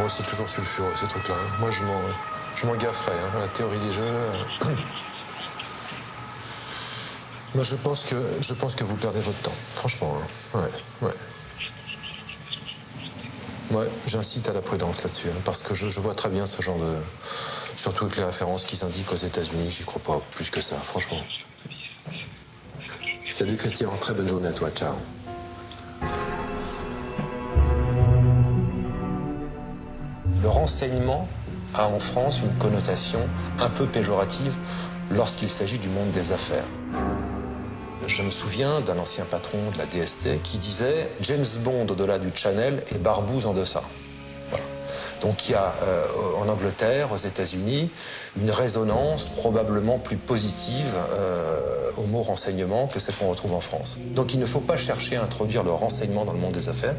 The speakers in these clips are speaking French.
Bon, c'est toujours sulfureux, ces trucs-là. Hein. Moi, je m'en gafferais. Hein. La théorie des jeux... Moi, je pense que vous perdez votre temps. Franchement, hein. Ouais. Ouais, j'incite à la prudence là-dessus, hein, parce que je vois très bien ce genre de... Surtout avec les références qui s'indiquent aux États-Unis, j'y crois pas plus que ça, franchement. Salut Christian, très bonne journée à toi, ciao. Le renseignement a en France une connotation un peu péjorative lorsqu'il s'agit du monde des affaires. Je me souviens d'un ancien patron de la DST qui disait « James Bond au-delà du Channel et Barbouze en deçà ». Voilà. Donc il y a en Angleterre, aux États-Unis, une résonance probablement plus positive au mot renseignement que celle qu'on retrouve en France. Donc il ne faut pas chercher à introduire le renseignement dans le monde des affaires.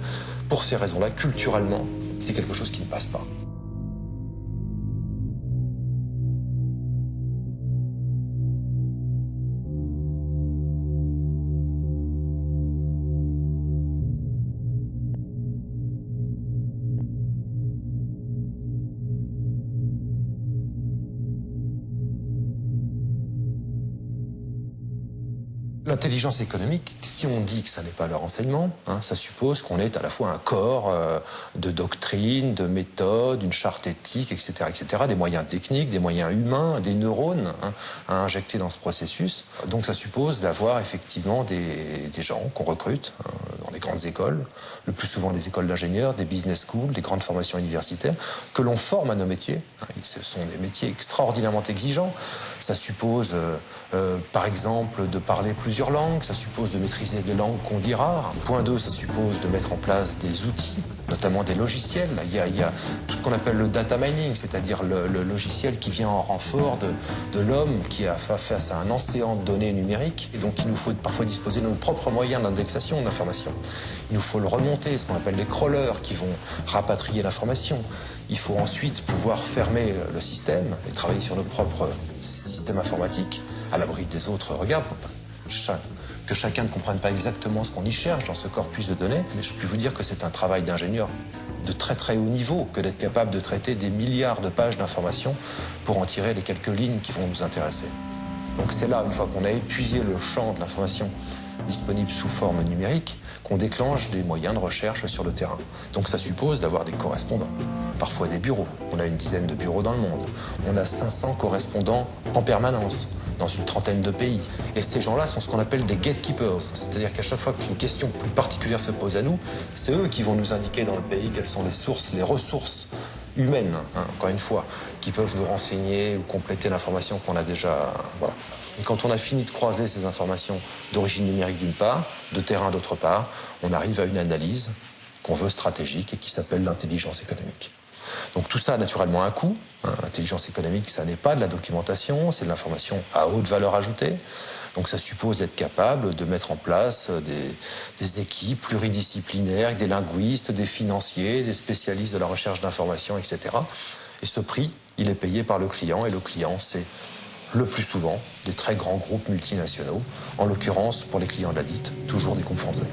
Pour ces raisons-là, culturellement, c'est quelque chose qui ne passe pas. L'intelligence économique, si on dit que ça n'est pas le renseignement, hein, ça suppose qu'on est à la fois un corps de doctrine, de méthode, une charte éthique, etc., des moyens techniques, des moyens humains, des neurones hein, à injecter dans ce processus. Donc ça suppose d'avoir effectivement des gens qu'on recrute hein, dans les grandes écoles, le plus souvent les écoles d'ingénieurs, des business schools, des grandes formations universitaires, que l'on forme à nos métiers. Ce sont des métiers extraordinairement exigeants. Ça suppose, par exemple, de parler plusieurs langues, ça suppose de maîtriser des langues qu'on dit rares. Point 2, ça suppose de mettre en place des outils, notamment des logiciels. Il y a tout ce qu'on appelle le data mining, c'est-à-dire le logiciel qui vient en renfort de l'homme qui a face à un océan de données numériques. Et donc il nous faut parfois disposer de nos propres moyens d'indexation de l'information. Il nous faut le remonter, ce qu'on appelle les crawlers qui vont rapatrier l'information. Il faut ensuite pouvoir fermer le système et travailler sur nos propres systèmes informatiques à l'abri des autres regards. Que chacun ne comprenne pas exactement ce qu'on y cherche dans ce corpus de données, mais je puis vous dire que c'est un travail d'ingénieur de très très haut niveau que d'être capable de traiter des milliards de pages d'informations pour en tirer les quelques lignes qui vont nous intéresser. Donc c'est là, une fois qu'on a épuisé le champ de l'information disponible sous forme numérique, qu'on déclenche des moyens de recherche sur le terrain. Donc ça suppose d'avoir des correspondants, parfois des bureaux. On a une dizaine de bureaux dans le monde. On a 500 correspondants en permanence dans une trentaine de pays. Et ces gens-là sont ce qu'on appelle des gatekeepers, c'est-à-dire qu'à chaque fois qu'une question plus particulière se pose à nous, c'est eux qui vont nous indiquer dans le pays quelles sont les sources, les ressources humaines, hein, encore une fois, qui peuvent nous renseigner ou compléter l'information qu'on a déjà... Voilà. Et quand on a fini de croiser ces informations d'origine numérique d'une part, de terrain d'autre part, on arrive à une analyse qu'on veut stratégique et qui s'appelle l'intelligence économique. Donc tout ça a naturellement un coût. L'intelligence économique, ça n'est pas de la documentation, c'est de l'information à haute valeur ajoutée. Donc ça suppose d'être capable de mettre en place des équipes pluridisciplinaires, avec des linguistes, des financiers, des spécialistes de la recherche d'informations, etc. Et ce prix, il est payé par le client, et le client, c'est le plus souvent des très grands groupes multinationaux, en l'occurrence, pour les clients de la DIT, toujours des groupes français.